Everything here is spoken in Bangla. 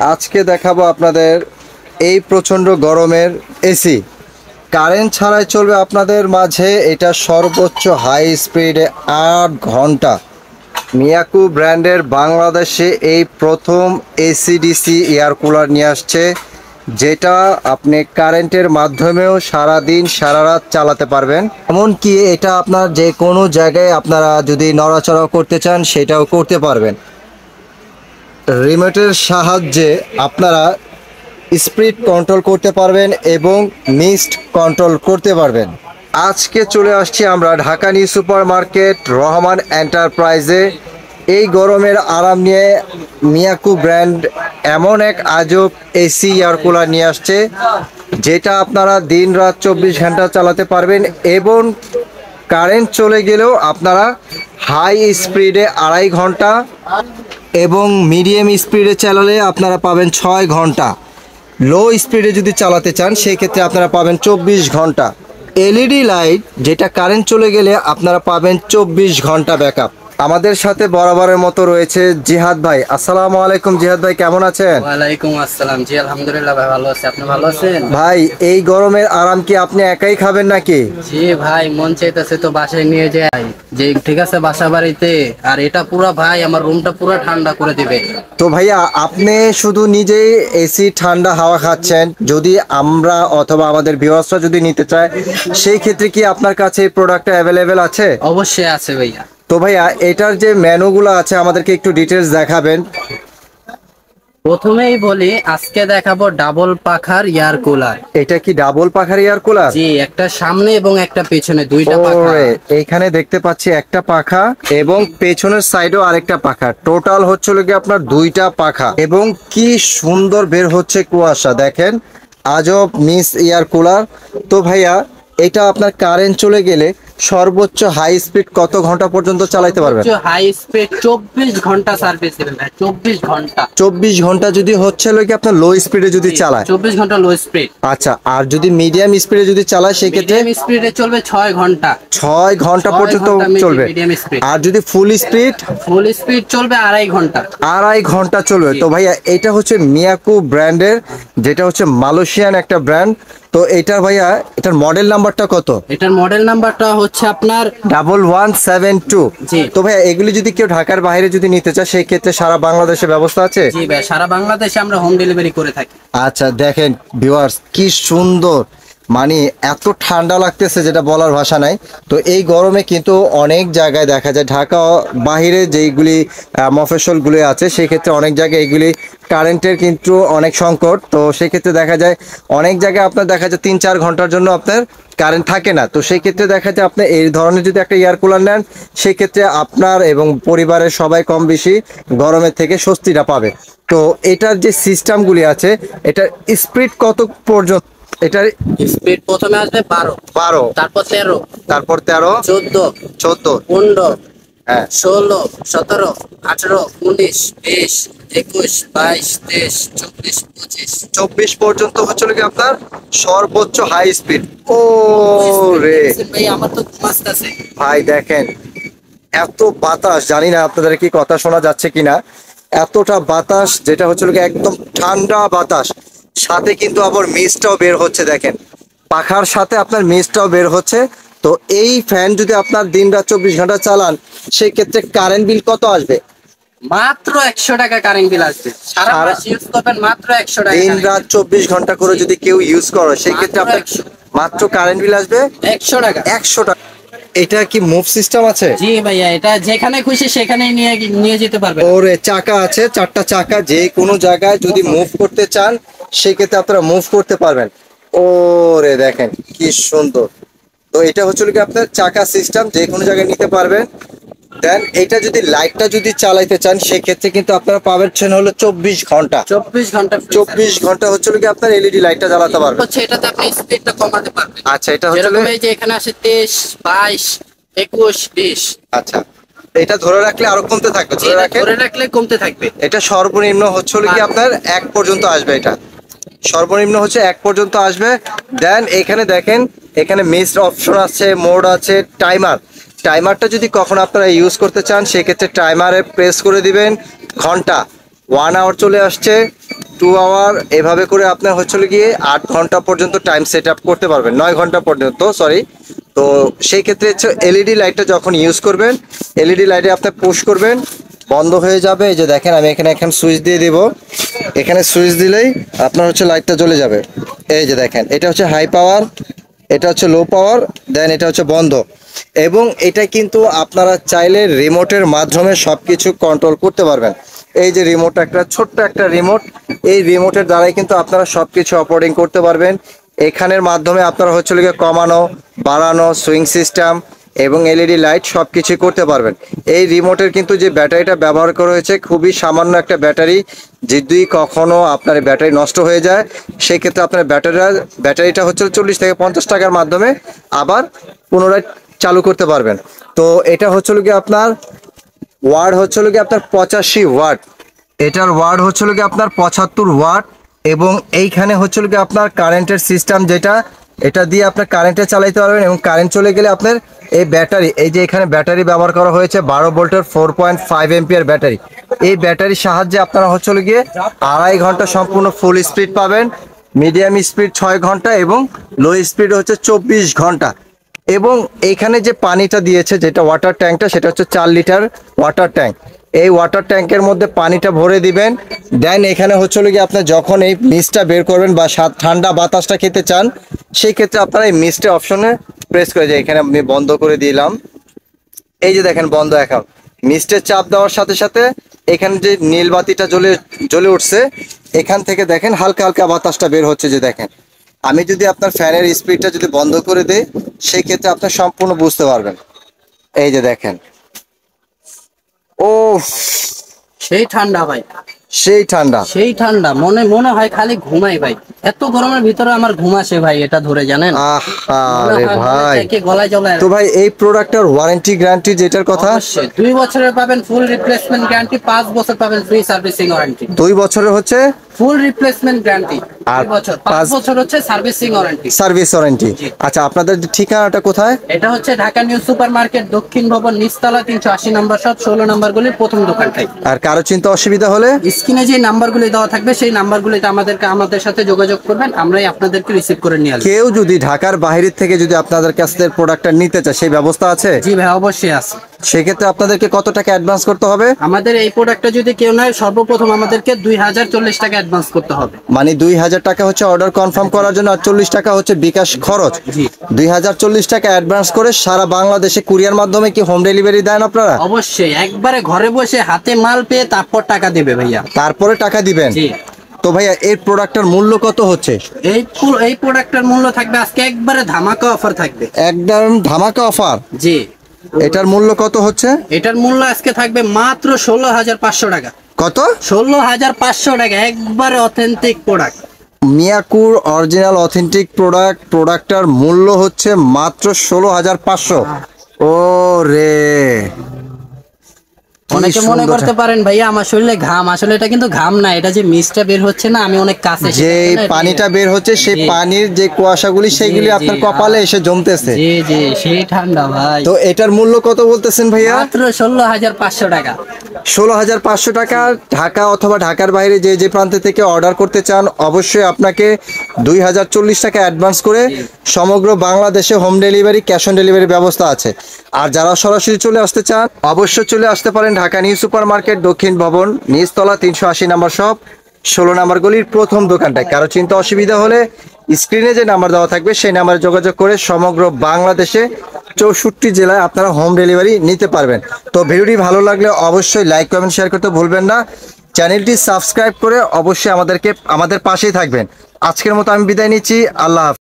আজকে দেখাবো আপনাদের এই প্রচণ্ড গরমের এসি কারেন্ট ছাড়াই চলবে আপনাদের মাঝে। এটা সর্বোচ্চ হাই স্পিডে 8 ঘন্টা। মিয়াকো ব্র্যান্ডের বাংলাদেশে এই প্রথম এসিডিসি এয়ার কুলার নিয়ে আসছে, যেটা আপনি কারেন্টের মাধ্যমেও সারাদিন সারা রাত চালাতে পারবেন। এমনকি এটা আপনার যে কোনো জায়গায় আপনারা যদি নড়াচড়া করতে চান সেটাও করতে পারবেন। রিমোটের সাহায্যে আপনারা স্পিড কন্ট্রোল করতে পারবেন এবং মিস্ট কন্ট্রোল করতে পারবেন। আজকে চলে আসছি আমরা Dhaka new super market Rahman এন্টারপ্রাইজে। এই গরমের আরাম নিয়ে মিয়াকো ব্র্যান্ড এমন এক আজব এসি এয়ার কুলার নিয়ে আসছে, যেটা আপনারা দিন রাত 24 ঘন্টা চালাতে পারবেন এবং কারেন্ট চলে গেলেও আপনারা হাই স্পিডে 2.5 ঘন্টা এবং মিডিয়াম স্পিডে চালালে আপনারা পাবেন 6 ঘন্টা। লো স্পিডে যদি চালাতে চান সেই ক্ষেত্রে আপনারা পাবেন 24 ঘন্টা। এলইডি লাইট যেটা কারেন্ট চলে গেলে আপনারা পাবেন 24 ঘন্টা ব্যাকআপ। আমাদের সাথে বরাবরের মতো রয়েছে জিহাদ ভাই। আসসালামু আলাইকুম জিহাদ ভাই, কেমন আছেন? ওয়ালাইকুম আসসালাম। জি আলহামদুলিল্লাহ ভাই, ভালো আছি। আপনি ভালো আছেন? ভাই এই গরমের আরাম কি আপনি একাই খাবেন নাকি? জি ভাই, মন চাইতেছে তো বাসায় নিয়ে যাই। যে ঠিক আছে বাসা বাড়িতে, আর এটা পুরো ভাই আমার রুমটা পুরো ঠান্ডা করে দিবে। তো ভাইয়া আপনি শুধু নিজেই এসি ঠান্ডা হাওয়া খাচ্ছেন, যদি আমরা অথবা আমাদের ভিউয়ার্সরা যদি নিতে চায় সেই ক্ষেত্রে কি আপনার কাছে এই প্রোডাক্টটা অ্যাভেলেবেল আছে? অবশ্যই আছে ভাইয়া। তো ভাইয়া এটার যে মেনুগুলো আছে আমাদেরকে একটু ডিটেলস দেখাবেন। প্রথমেই বলি, আজকে দেখাবো ডাবল পাখার এয়ার কুলার। এটা কি ডাবল পাখার এয়ার কুলার? জি, একটা সামনে এবং একটা পেছনে, দুইটা পাখা। ওরে, এইখানে দেখতে পাচ্ছি একটা পাখা এবং পেছনের সাইডেও আরেকটা পাখা। টোটাল হচ্ছে কি আপনার 2টা পাখা এবং কি সুন্দর বের হচ্ছে কুয়াশা, দেখেন আজব মিস এয়ার কুলার। তো ভাইয়া এটা আপনার কারেন্ট চলে গেলে সর্বোচ্চ হাই স্পিড কত ঘন্টা পর্যন্ত চালাতে পারবেন? হাই স্পিড 24 ঘন্টা সার্ভিস দেবে ভাই, 24 ঘন্টা। 24 ঘন্টা যদি হচ্ছে কি আপনার লো স্পিডে যদি চালায়? 24 ঘন্টা লো স্পিড। আচ্ছা, আর যদি মিডিয়াম স্পিডে যদি চালায় সেক্ষেত্রে? মিডিয়াম স্পিডে চলবে 6 ঘন্টা। 6 ঘন্টা পর্যন্ত চলবে। Medium speed. আর যদি ফুল স্পিড? ফুল স্পিড চলবে 2.5 ঘন্টা। 2.5 ঘন্টা চলবে। তো ভাইয়া এটা হচ্ছে মিয়াকো ব্র্যান্ডের, যেটা হচ্ছে মালয়েশিয়ান একটা ব্র্যান্ড। তো এটার ভাইয়া এটার মডেল নাম্বারটা কত? এটার মডেল নাম্বারটা হচ্ছে আপনার 1172। জি। তো ভাইয়া এগুলি যদি কেউ ঢাকার বাইরে যদি নিতে চায় সেই ক্ষেত্রে সারা বাংলাদেশে ব্যবস্থা আছে? জি ভাই, সারা বাংলাদেশে আমরা হোম ডেলিভারি করে থাকি। আচ্ছা দেখেন ভিউয়ার্স কি সুন্দর, মানে এত ঠান্ডা লাগতেছে যেটা বলার ভাষা নাই। তো এই গরমে কিন্তু অনেক জায়গায় দেখা যায় ঢাকা বাহিরে যেইগুলি মফস্বলগুলি আছে সেই ক্ষেত্রে অনেক জায়গায় এইগুলি কারেন্টের কিন্তু অনেক সংকট। তো সেক্ষেত্রে দেখা যায় অনেক জায়গায় আপনার দেখা যায় 3-4 ঘন্টার জন্য আপনার কারেন্ট থাকে না। তো সেই ক্ষেত্রে দেখা যায় আপনি এই ধরনের যদি একটা এয়ার কুলার নেন সেই ক্ষেত্রে আপনার এবং পরিবারের সবাই কম বেশি গরমের থেকে স্বস্তিটা পাবে। তো এটার যে সিস্টেমগুলি আছে এটার স্পিড কত পর্যন্ত? এটার স্পিড প্রথমে আসবে 12, তারপর 13, তারপর 13, 14, 15, হ্যাঁ 16, 17, 18, 19, 20, 21, 22, 23, 24, 25। 24 পর্যন্ত হচ্ছে কি আপনার সর্বোচ্চ হাই স্পিড। ও রে ভাই আমার তো ঘুম আসতেছে। ভাই দেখেন এত বাতাস, জানি না আপনাদের কি কথা শোনা যাচ্ছে কিনা, এতটা বাতাস যেটা হচ্ছে কি একদম ঠান্ডা বাতাস, সাথে কিন্তু আবার মিস্টটাও বের হচ্ছে। দেখেন পাখার সাথে আপনার মিস্টটাও বের হচ্ছে। তো এই ফ্যান যদি আপনার দিন রাত 24 ঘন্টা চালান সেই ক্ষেত্রে কারেন্ট বিল কত আসবে? মাত্র 100 টাকা কারেন্ট বিল আসবে। সারা মাস ইউজ করবেন, মাত্র 100 টাকা। দিন রাত 24 ঘন্টা করে যদি কেউ ইউজ করে সেই ক্ষেত্রে আপনার মাত্র কারেন্ট বিল আসবে 100 টাকা। 100 টাকা। এটা কি মুভ সিস্টেম আছে? জি ভাইয়া, এটা যেখানে খুশি সেখানেই নিয়ে যেতে পারবেন। ওরে চাকা আছে, 4টা চাকা, যে কোনো জায়গায় যদি মুভ করতে চান সেক্ষেত্রে আপনারা মুভ করতে পারবেন। ওরে দেখেন কি সুন্দর। তো এটা হচ্ছে কি আপনার চাকা সিস্টেম, যে কোনো জায়গায় নিতে পারবেন। দেন এটা যদি লাইটটা যদি চালাইতে চান সেক্ষেত্রে কিন্তু আপনারা পাবেন হলো 24 ঘন্টা। 24 ঘন্টা 24 ঘন্টা হচ্ছে কি আপনার এলইডি লাইটটা জ্বালাতে পারবেন। হচ্ছে এটাতে আপনি স্পিডটা কমাতে পারবেন। আচ্ছা এটা হচ্ছে যেরকম এই যে এখানে আসে 23, 22, 21, 20। আচ্ছা এটা ধরে রাখলে আরো কমতে থাকবে, ধরে রাখলে কমতে থাকবে। এটা সর্বনিম্ন হচ্ছে কি আপনার 1 পর্যন্ত আসবে। এটা সর্বনিম্ন হচ্ছে 1 পর্যন্ত আসবে। দেন এখানে দেখেন এখানে মিস্ট অপশন আছে, মোড আছে, টাইমারটা যদি কখন আপনারা ইউজ করতে চান সেক্ষেত্রে টাইমারে প্রেস করে দিবেন, ঘন্টা 1 আওয়ার চলে আসছে। 2 আওয়ার এভাবে করে আপনার হচ্ছিল গিয়ে 8 ঘন্টা পর্যন্ত টাইম সেট আপ করতে পারবেন, 9 ঘন্টা পর্যন্ত সরি। তো সেই ক্ষেত্রে হচ্ছে এলইডি লাইটটা যখন ইউজ করবেন, এলইডি লাইটে আপনি পুশ করবেন, বন্ধ হয়ে যাবে। এই যে দেখেন আমি এখানে এখন সুইচ দিয়ে দিব, এখানে সুইচ দিলেই আপনার হচ্ছে লাইটটা জ্বলে যাবে। এই যে দেখেন এটা হচ্ছে হাই পাওয়ার, এটা হচ্ছে লো পাওয়ার, দেন এটা হচ্ছে বন্ধ। এবং এটা কিন্তু আপনারা চাইলে রিমোটের মাধ্যমে সব কিছু কন্ট্রোল করতে পারবেন। এই যে রিমোট, একটা ছোট্ট একটা রিমোট, এই রিমোটের দ্বারাই কিন্তু আপনারা সব কিছু অপারেটিং করতে পারবেন। এখানের মাধ্যমে আপনারা হচ্ছে গিয়ে কমানো, বাড়ানো, সুইং সিস্টেম এবং এলইডি লাইট সব কিছু করতে পারবেন। এই রিমোটের কিন্তু যে ব্যাটারিটা ব্যবহার করা হয়েছে খুবই সামান্য একটা ব্যাটারি, যদি কখনো আপনার ব্যাটারি নষ্ট হয়ে যায় সেই ক্ষেত্রে আপনার ব্যাটারিটা হচ্ছে 40 থেকে 50 টাকার মাধ্যমে আবার পুনরায় চালু করতে পারবেন। তো এটা হচ্ছে গিয়ে আপনার ওয়াট হচ্ছে গিয়ে আপনার 85 ওয়াট, এটার ওয়াট হচ্ছে গিয়ে আপনার 75 ওয়াট। এবং এইখানে হচ্ছে গিয়ে আপনার কারেন্টের সিস্টেম, যেটা এটা দিয়ে আপনার কারেন্টে চালাতে পারবেন। এবং কারেন্ট চলে গেলে আপনার এই ব্যাটারি, এই যে এখানে ব্যাটারি ব্যবহার করা হয়েছে 12 ভোল্টের 4.5 এম্পিয়ার ব্যাটারি, এই ব্যাটারির সাহায্যে আপনারা হচ্ছে গিয়ে 2.5 ঘন্টা সম্পূর্ণ ফুল স্পিড পাবেন, মিডিয়াম স্পিড 6 ঘন্টা এবং লো স্পিড হচ্ছে 24 ঘন্টা। এবং এইখানে যে পানিটা দিয়েছে, যেটা ওয়াটার ট্যাঙ্কটা, সেটা হচ্ছে 4 লিটার ওয়াটার ট্যাঙ্ক। এই ওয়াটার ট্যাঙ্কের মধ্যে পানিটা ভরে দিবেন, দেন এখানে হচ্ছে গিয়ে আপনার যখন এই মিস্টটা বের করবেন বা ঠান্ডা বাতাসটা খেতে চান, সেই ক্ষেত্রে আপনারা এই মিস্টের অপশনে প্রেস করে যায়। এখানে আমি বন্ধ করে দিলাম, এই যে দেখেন বন্ধ। এখন মিস্টের চাপ দেওয়ার সাথে সাথে এখানে যে নীল বাতিটা জ্বলে উঠছে, এখান থেকে দেখেন হালকা হালকা বাতাসটা বের হচ্ছে। যে দেখেন আমি যদি আপনার ফ্যানের স্পিডটা যদি বন্ধ করে দেই, সেই ক্ষেত্রে আপনি সম্পূর্ণ বুঝতে পারবেন। এই যে দেখেন, ও সেই ঠান্ডা ভাই, সেই ঠান্ডা, সেই ঠান্ডা, মনে মনে হয় খালি ঘুমাই ভাই। এত গরমের ভিতরে আমার ঘুম আসে ভাই এটা ধরে, জানেন? আরে ভাই, গলায় জ্বলায়। তো ভাই এই প্রোডাক্টটার ওয়ারেন্টি গ্যারান্টি যেটার কথা, 2 বছরের পাবেন ফুল রিপ্লেসমেন্ট গ্যারান্টি, 5 বছর পাবেন ফ্রি সার্ভিসিং ওয়ারেন্টি। 2 বছরের হচ্ছে ফুল রিপ্লেসমেন্ট গ্যারান্টি, আর 2 বছর, 5 বছর হচ্ছে সার্ভিসিং ওয়ারেন্টি। Service warranty. আচ্ছা, আপনাদের ঠিকানাটা কোথায়? এটা হচ্ছে ঢাকা নিউ সুপার মার্কেট, দক্ষিণ ভবন, নিচতলা, 380 নম্বর শপ, 16 নম্বর গলির প্রথম দোকানটাই। আর কারো চিন্তা অসুবিধা হলে স্ক্রিনে যে নাম্বারগুলো দেওয়া থাকবে সেই নাম্বারগুলোতে আমাদের সাথে যোগাযোগ করবেন, আমরাই আপনাদেরকে রিসিভ করে নিয়ে আসবো। কেউ যদি ঢাকার বাইরে থেকে যদি আপনাদের কাছ থেকে প্রোডাক্টটা নিতে চায়, সেই ব্যবস্থা আছে? জি ভাই, অবশ্যই আছে। সেক্ষেত্রে আপনাদেরকে কত টাকা অ্যাডভান্স করতে হবে? আমাদের এই প্রোডাক্টটা যদি কেউ নেয়, সর্বপ্রথম আমাদেরকে 2040 টাকা অ্যাডভান্স করতে হবে। মানে 2000 টাকা হচ্ছে অর্ডার কনফার্ম করার জন্য, আর 40 টাকা হচ্ছে বিকাশ খরচ। জি। 2040 টাকা অ্যাডভান্স করে সারা বাংলাদেশে কুরিয়ার মাধ্যমে কি হোম ডেলিভারি দেন আপনারা? অবশ্যই, একবারে ঘরে বসে হাতে মাল পেয়ে তারপর টাকা দেবে ভাইয়া। তারপরে টাকা দিবেন? জি। তো ভাইয়া এই প্রোডাক্টের মূল্য কত হচ্ছে? এই প্রোডাক্টের মূল্য থাকবে আজকে একবারে ধামাকা অফার থাকবে। একদম ধামাকা অফার? জি। এটার মূল্য কত হচ্ছে? এটার মূল্য আজকে থাকবে মাত্র 16,500 টাকা। কত? 16,500 টাকা, একবারে অথেন্টিক প্রোডাক্ট। মিয়াকুর অরিজিনাল অথেন্টিক প্রোডাক্টটার মূল্য হচ্ছে মাত্র 16,500। ও রে, অনেকে মনে করতে পারেন ভাইয়া আমার শরীরে ঘাম, আসলে এটা কিন্তু ঘাম না, এটা যে মিস্টটা বের হচ্ছে না, আমি অনেক কাছে, যে পানিটা বের হচ্ছে সেই পানির যে কুয়াশাগুলি সেইগুলি আপনার কপালে এসে জমতেছে। জি জি, সেই ঠান্ডা ভাই। তো এটার মূল্য কত বলতেছেন ভাইয়া? মাত্র 16,500 টাকা। 16,500 টাকা। ঢাকা অথবা ঢাকার বাইরে যে যে প্রান্ত থেকে অর্ডার করতে চান, অবশ্যই আপনাকে 2040 টাকা অ্যাডভান্স করে সমগ্র বাংলাদেশে home delivery, cash on delivery ব্যবস্থা আছে। আর যারা সরাসরি চলে আসতে চান, অবশ্যই চলে আসতে পারেন ঢাকা নিউ সুপার মার্কেট, দক্ষিণ ভবন, নিচতলা, 380 নম্বর শপ, 16 নম্বর গলির প্রথম দোকানটায়। কারো চিন্তা অসুবিধা হলে স্ক্রিনে যে নাম্বার দেওয়া থাকবে সেই নাম্বারে যোগাযোগ করে সমগ্র বাংলাদেশে 64 জেলায় আপনারা হোম ডেলিভারি নিতে পারবেন। তো ভিডিওটি ভালো লাগলে অবশ্যই লাইক, কমেন্ট, শেয়ার করতে ভুলবেন না। চ্যানেলটি সাবস্ক্রাইব করে অবশ্যই আমাদের পাশেই থাকবেন। আজকের মতো আমি বিদায় নিচ্ছি। আল্লাহ হাফেজ।